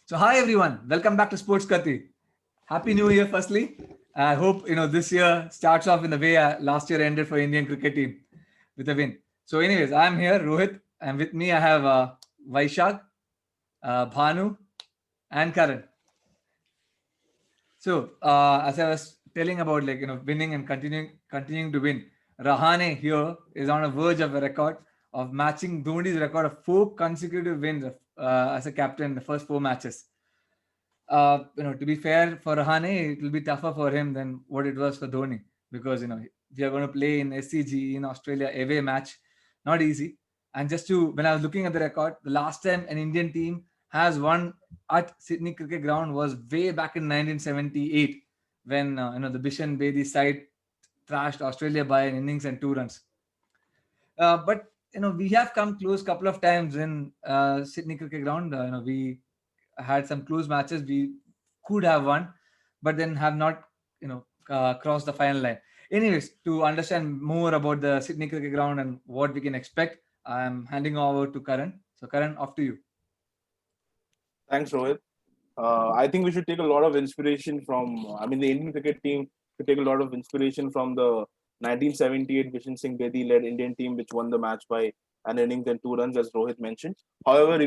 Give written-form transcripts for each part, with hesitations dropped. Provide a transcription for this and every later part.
So hi everyone, welcome back to Sports Kati. Happy New Year, firstly. I hope this year starts off in the way last year ended for Indian cricket team with a win. So, anyways, I'm here, Rohit, and with me I have Vaishak, Bhanu, and Karan. So, as I was telling about winning and continuing to win, Rahane here is on a verge of a record of matching Dhoni's record of 4 consecutive wins as a captain in the first 4 matches. To be fair for Rahane, it will be tougher for him than what it was for Dhoni because we are going to play in SCG in Australia away match, not easy. And just to when I was looking at the record, the last time an Indian team has won at Sydney Cricket Ground was way back in 1978 when the Bishan Bedi side thrashed Australia by an innings and 2 runs. But we have come close couple of times in Sydney Cricket Ground. We had some close matches we could have won, but then have not, crossed the final line. Anyways, to understand more about the Sydney Cricket Ground and what we can expect, I'm handing over to Karan. So, Karan, off to you. Thanks, Rohit. I think we should take a lot of inspiration from, the Indian cricket team should take a lot of inspiration from the 1978 Bishan Singh Bedi led Indian team, which won the match by an innings and 2 runs, as Rohit mentioned. However,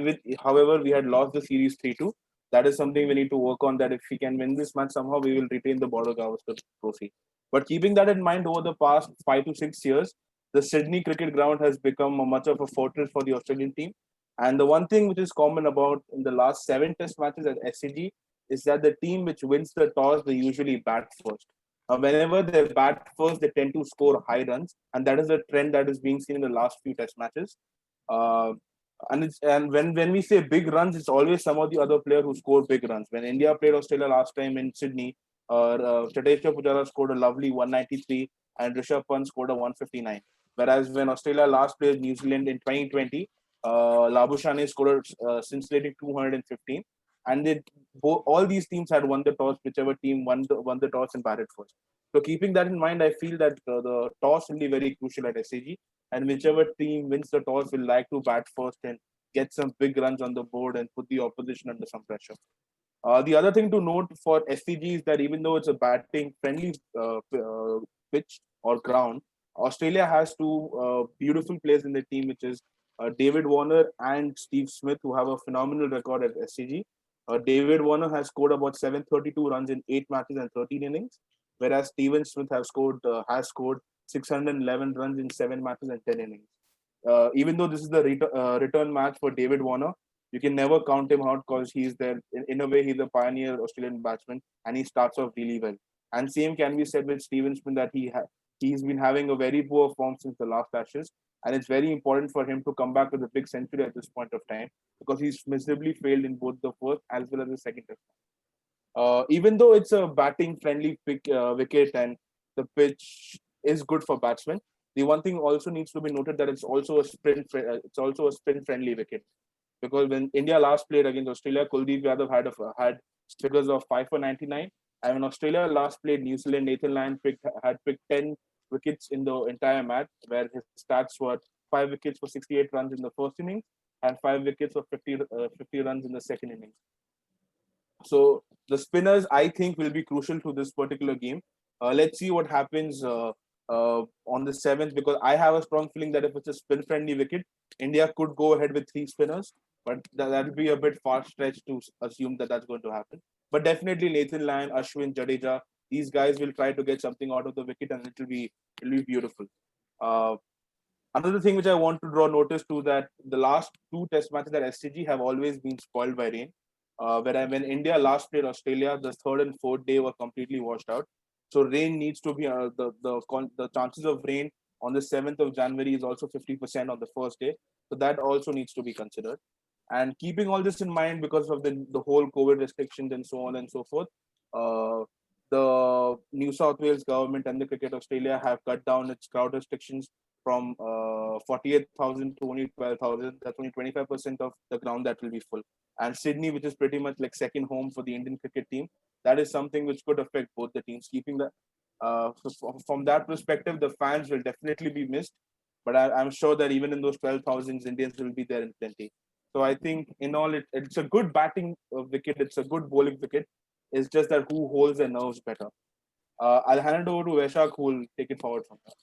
we had lost the series 3-2. That is something we need to work on. That if we can win this match, somehow we will retain the Border Gavaskar Trophy. But keeping that in mind, over the past 5 to 6 years, the Sydney Cricket Ground has become much of a fortress for the Australian team. And the one thing which is common about in the last 7 Test matches at SCG is that the team which wins the toss, they usually bat first. Whenever they bat first, they tend to score high runs, and that is a trend that is being seen in the last few Test matches. Uh, and when we say big runs, it's always some of the other player who score big runs. When India played Australia last time in Sydney, Chateshwar Pujara scored a lovely 193 and Rishabh Pant scored a 159. Whereas when Australia last played New Zealand in 2020, Labuschagne scored a scintillating 215, and all these teams had won the toss, whichever team won the toss and batted first. So keeping that in mind, I feel that the toss will be very crucial at SCG, and whichever team wins the toss will like to bat first and get some big runs on the board and put the opposition under some pressure. The other thing to note for SCG is that even though it's a batting friendly pitch or ground, Australia has two beautiful players in the team, which is David Warner and Steve Smith, who have a phenomenal record at SCG. David Warner has scored about 732 runs in 8 matches and 13 innings, whereas Steven Smith has scored 611 runs in 7 matches and 10 innings. Even though this is the return match for David Warner, you can never count him out because he's there. In a way, he's a pioneer Australian batsman, and he starts off really well. And same can be said with Steven Smith that he's been having a very poor form since the last Ashes, and it's very important for him to come back with a big century at this point of time because he's miserably failed in both the first as well as the second Test. Even though it's a batting friendly wicket and the pitch is good for batsmen, the one thing also needs to be noted that it's also a sprint friendly wicket because when India last played against Australia, Kuldeep Yadav had figures of 5 for 99, and when Australia last played New Zealand, Nathan Lyon had picked 10 wickets in the entire match, where his stats were 5 wickets for 68 runs in the first innings and 5 wickets for 50 runs in the second innings. So the spinners, I think, will be crucial to this particular game. Let's see what happens on the seventh, because I have a strong feeling that if it's a spin-friendly wicket, India could go ahead with 3 spinners, but that will be a bit far stretched to assume that that's going to happen. But definitely Nathan Lyon, Ashwin, Jadeja, these guys will try to get something out of the wicket, and it'll be beautiful. Uh, Another thing which I want to draw notice to, that the last 2 Test matches at SCG have always been spoiled by rain. When India last played Australia, the third and fourth day were completely washed out. So rain needs to be the chances of rain on the 7th of January is also 50% on the first day. So that also needs to be considered. And keeping all this in mind, because of the whole COVID restrictions and so on and so forth, uh, the New South Wales government and the Cricket Australia have cut down its crowd restrictions from 48,000 to only 12,000. That's only 25% of the ground that will be full. And Sydney, which is pretty much like second home for the Indian cricket team, that is something which could affect both the teams. Keeping the from that perspective, the fans will definitely be missed. but I'm sure that even in those 12,000, Indians will be there in plenty. So I think in all, it's a good batting wicket. It's a good bowling wicket. It's just that who holds their nerves better. I'll hand it over to Veshak, who will take it forward from there.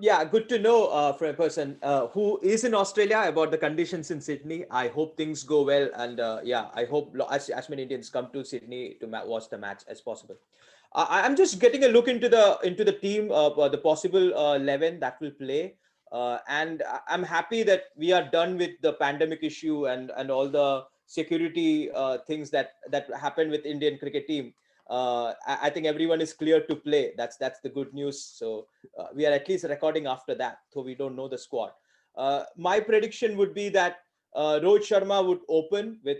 Yeah, good to know from a person who is in Australia about the conditions in Sydney. I hope things go well, and yeah, I hope as many Indians come to Sydney to watch the match as possible. I'm just getting a look into the team, the possible 11 that will play, and I'm happy that we are done with the pandemic issue and all the security things that happened with Indian cricket team. I think everyone is clear to play. That's the good news. So we are at least recording after that, though we don't know the squad. My prediction would be that Rohit Sharma would open with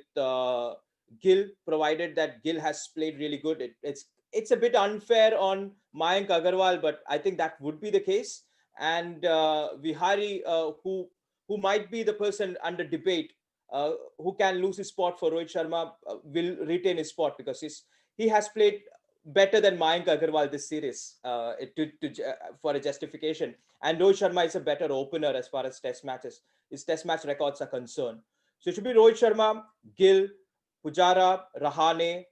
Gill, provided that Gill has played really good. It's a bit unfair on Mayank Agarwal, but I think that would be the case. And Vihari, who might be the person under debate, who can lose his spot for Rohit Sharma, will retain his spot because he has played better than Mayank Agarwal this series for a justification. And Rohit Sharma is a better opener as far as his test match records are concerned. So it should be Rohit Sharma, Gill, Pujara, Rahane,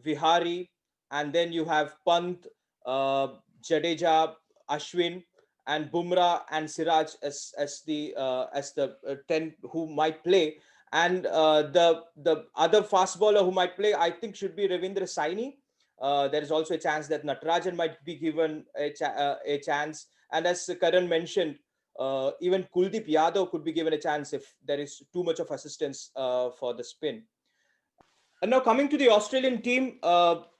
Vihari, and then you have Pant, Jadeja, Ashwin, and Bumrah and Siraj as the 10 who might play. And the other fast bowler who might play, I think, should be Ravindra Saini. There is also a chance that Natarajan might be given a chance. And as Karan mentioned, even Kuldeep Yadav could be given a chance if there is too much of assistance for the spin. And now coming to the Australian team,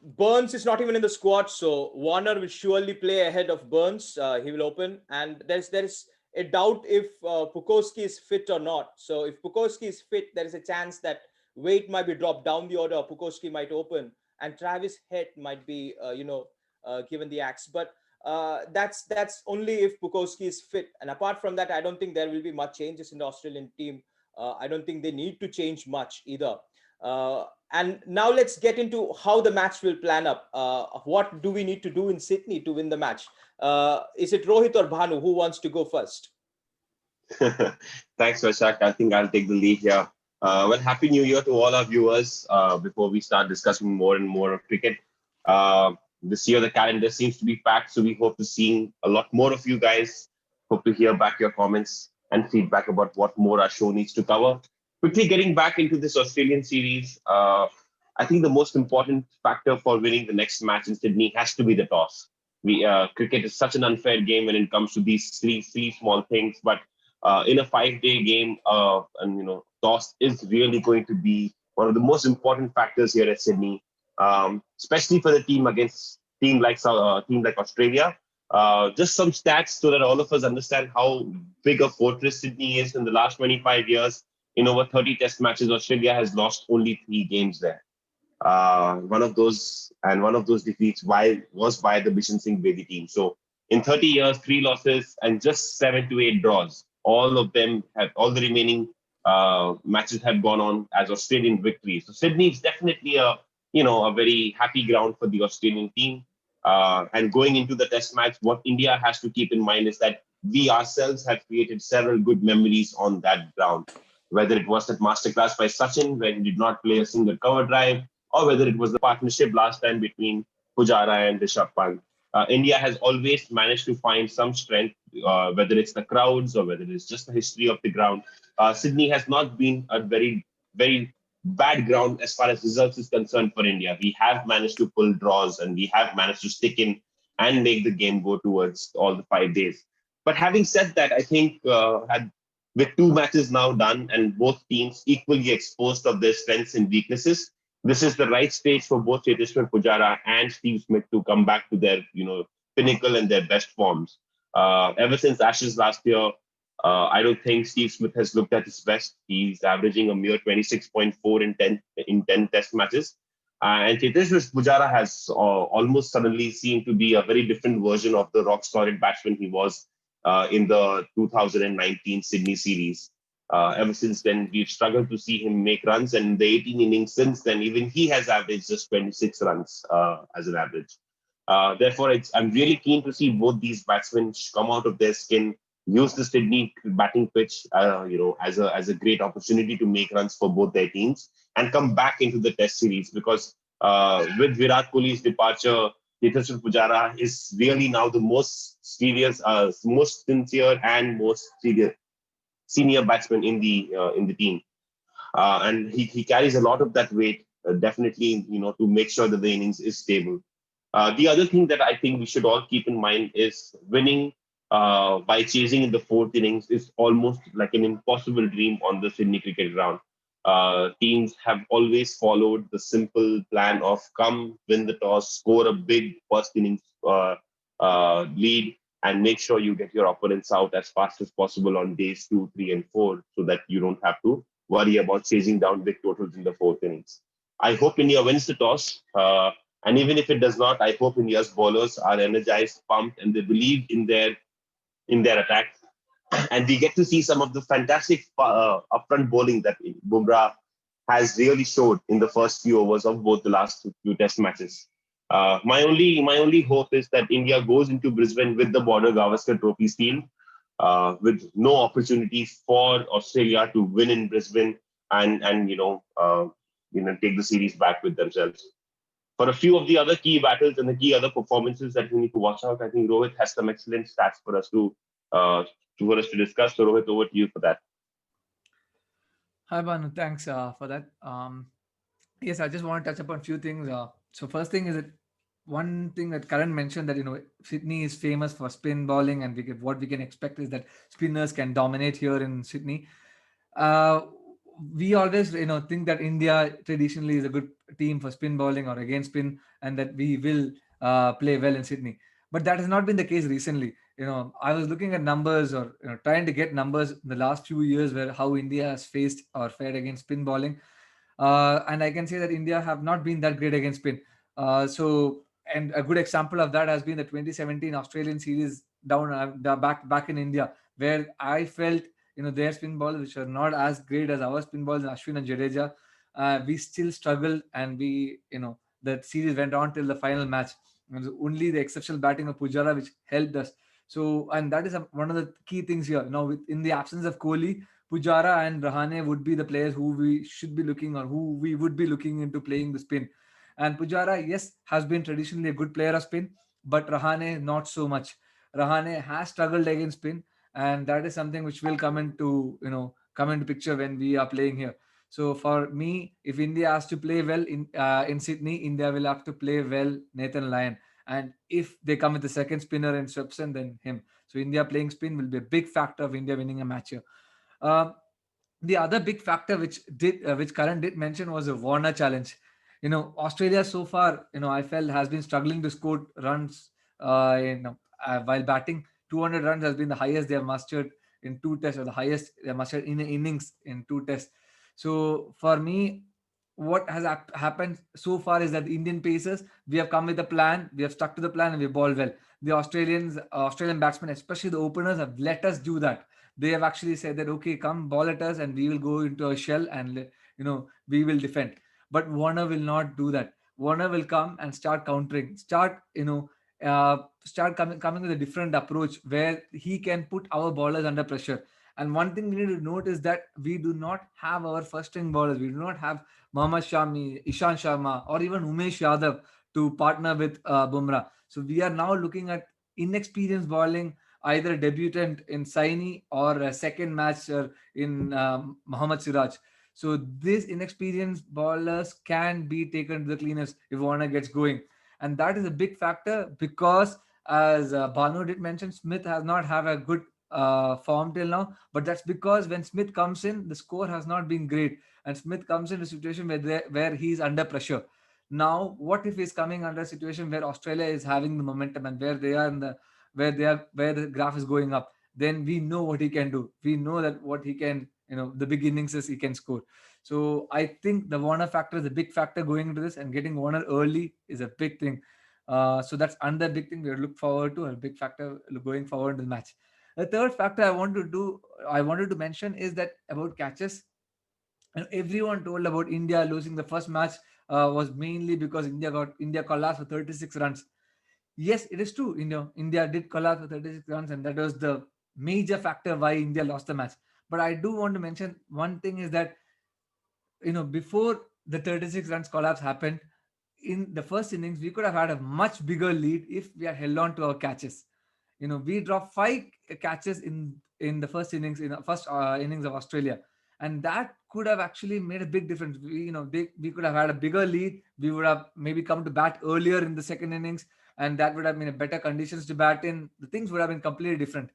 Burns is not even in the squad, so Warner will surely play ahead of Burns. He will open, and there's a doubt if Pucovski is fit or not. So if Pucovski is fit, there is a chance that Wade might be dropped down the order, Pucovski might open, and Travis Head might be, given the axe. But that's only if Pucovski is fit. And apart from that, I don't think there will be much changes in the Australian team. I don't think they need to change much either. And now let's get into how the match will plan up. What do we need to do in Sydney to win the match? Is it Rohit or Bhanu? Who wants to go first? Thanks, Vashak. I think I'll take the lead here. Well, Happy New Year to all our viewers. Before we start discussing more and more of cricket, this year the calendar seems to be packed, so we hope to see a lot more of you guys. Hope to hear back your comments and feedback about what more our show needs to cover. Quickly getting back into this Australian series, I think the most important factor for winning the next match in Sydney has to be the toss. Cricket is such an unfair game when it comes to these three small things, but in a 5-day game, toss is really going to be one of the most important factors here at Sydney, especially for the team against team like Australia. Just some stats so that all of us understand how big a fortress Sydney is in the last 25 years. In over 30 test matches, Australia has lost only 3 games there. One of those defeats was by the Bishan Singh Bedi team. So in 30 years, 3 losses and just 7 to 8 draws. All the remaining matches have gone on as Australian victories. So Sydney is definitely a very happy ground for the Australian team. And going into the test match, what India has to keep in mind is that we ourselves have created several good memories on that ground. Whether it was that masterclass by Sachin, where he did not play a single cover drive, or whether it was the partnership last time between Pujara and Rishabh Pant. India has always managed to find some strength, whether it's the crowds or whether it's just the history of the ground. Sydney has not been a very, very bad ground as far as results is concerned for India. We have managed to pull draws and we have managed to stick in and make the game go towards all the 5 days. But having said that, I think with 2 matches now done and both teams equally exposed of their strengths and weaknesses, this is the right stage for both Cheteshwar Pujara and Steve Smith to come back to their pinnacle and their best forms. Ever since Ashes last year, I don't think Steve Smith has looked at his best. He's averaging a mere 26.4 in 10 test matches. And Cheteshwar Pujara has almost suddenly seemed to be a very different version of the rock-solid batsman he was in the 2019 Sydney series. Ever since then, we've struggled to see him make runs, and the 18 innings since then, even he has averaged just 26 runs as an average. Therefore, I'm really keen to see both these batsmen come out of their skin use the Sydney batting pitch, as a great opportunity to make runs for both their teams and come back into the Test series because with Virat Kohli's departure, Cheteshwar Pujara is really now the most serious, most sincere, and most senior batsman in the team, and he carries a lot of that weight, definitely, to make sure that the innings is stable. The other thing that I think we should all keep in mind is winning by chasing in the fourth innings is almost like an impossible dream on the Sydney cricket ground. Teams have always followed the simple plan of come, win the toss, score a big first innings lead, and make sure you get your opponents out as fast as possible on days 2, 3, and 4 so that you don't have to worry about chasing down big totals in the fourth innings. I hope India wins the toss. And even if it does not, I hope India's bowlers are energized, pumped, and they believe in their attack. And we get to see some of the fantastic upfront bowling that Bumrah has really showed in the first few overs of both the last few Test matches. My only hope is that India goes into Brisbane with the Border Gavaskar Trophy seal, with no opportunity for Australia to win in Brisbane and take the series back with themselves. For a few of the other key battles and the key other performances that we need to watch out, I think Rohit has some excellent stats uh, for us to discuss. So Rohit, over to you for that. Hi, Banu. Thanks for that. Yes, I just want to touch upon a few things. So first thing is that one thing that Karan mentioned, that Sydney is famous for spin bowling, and what we can expect is that spinners can dominate here in Sydney. Uh, we always think that India traditionally is a good team for spin bowling or against spin, and that we will play well in Sydney. But that has not been the case recently. I was looking at numbers, or trying to get numbers in the last few years where how India has faced or fared against spin bowling, and I can say that India have not been that great against spin. And a good example of that has been the 2017 Australian series down back in India, where I felt their spin balls, which are not as great as our spin balls, Ashwin and Jadeja, we still struggled, and that series went on till the final match. It was only the exceptional batting of Pujara which helped us. So, and that is one of the key things here. In the absence of Kohli, Pujara and Rahane would be the players who we should be looking, or who we would be looking into playing the spin. And Pujara, yes, has been traditionally a good player of spin, but Rahane not so much. Rahane has struggled against spin, and that is something which will come into picture when we are playing here. So for me, if India has to play well in Sydney, India will have to play well Nathan Lyon. And if they come with the second spinner in Swepson, then him. So India playing spin will be a big factor of India winning a match here. Um, the other big factor which Karan did mention was a Warner challenge. Australia so far, I felt has been struggling to score runs while batting. 200 runs has been the highest they have mustered in two tests, or the highest they have mustered in an innings in two tests. So for me, what has happened so far is that the Indian pacers, we have come with a plan, we have stuck to the plan, and we ball well. The Australian batsmen, especially the openers, have let us do that. They have actually said that, okay, come ball at us, and we will go into a shell, and we will defend. But Warner will not do that. Warner will come and start countering, start coming with a different approach where he can put our bowlers under pressure. And one thing we need to note is that we do not have our first string bowlers. We do not have Mohammad Shami, Ishan Sharma, or even Umesh Yadav to partner with Bumrah. So we are now looking at inexperienced bowling, either a debutant in Saini or a second matcher in Muhammad Siraj. So these inexperienced bowlers can be taken to the cleaners if Warner gets going. And that is a big factor because, as Banu did mention, Smith has not have a good form till now. But that's because when Smith comes in, the score has not been great. And Smith comes in a situation where he's under pressure. Now, what if he's coming under a situation where Australia is having the momentum, and where they are in the where the graph is going up? Then we know what he can do. We know that what he can, the big innings he can score. So I think the Warner factor is a big factor going into this, and getting Warner early is a big thing. So that's another big thing we look forward to, a big factor going forward in the match. The third factor I wanted to mention is that about catches. And everyone told about India losing the first match was mainly because India collapsed for 36 runs. Yes, it is true. India did collapse for 36 runs, and that was the major factor why India lost the match. But I do want to mention one thing is that, before the 36 runs collapse happened, in the first innings, we could have had a much bigger lead if we had held on to our catches. We dropped 5 catches in the first innings, in the first innings of Australia, and that could have actually made a big difference. We could have had a bigger lead. We would have maybe come to bat earlier in the second innings, and that would have been a better conditions to bat in. The things would have been completely different.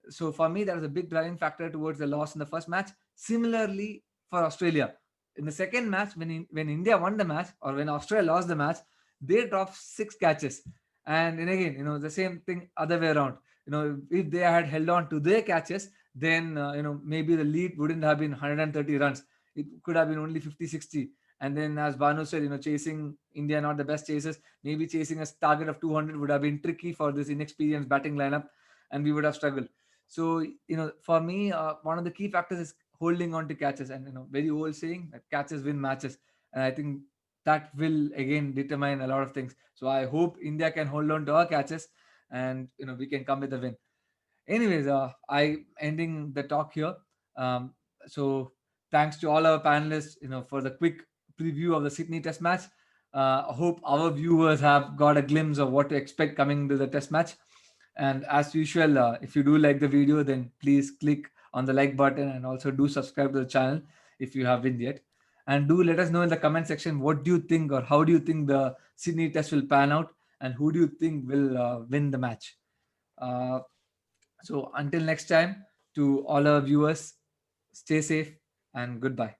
So for me, that was a big driving factor towards the loss in the first match. Similarly, for Australia, in the second match, when India won the match, or when Australia lost the match, they dropped 6 catches. And then again, the same thing other way around. If they had held on to their catches, then maybe the lead wouldn't have been 130 runs. It could have been only 50, 60. And then, as Banu said, chasing India, not the best chasers. Maybe chasing a target of 200 would have been tricky for this inexperienced batting lineup, and we would have struggled. So, for me, one of the key factors is holding on to catches, and very old saying that catches win matches. And I think that will again determine a lot of things. So I hope India can hold on to our catches, and we can come with a win. Anyways, I ending the talk here. So thanks to all our panelists, for the quick preview of the Sydney Test match. I hope our viewers have got a glimpse of what to expect coming to the Test match. And as usual, if you do like the video, then please click on the like button, and also do subscribe to the channel if you haven't yet. And do let us know in the comment section, what do you think, or how do you think the Sydney Test will pan out, and who do you think will win the match. So until next time, to all our viewers, stay safe and goodbye.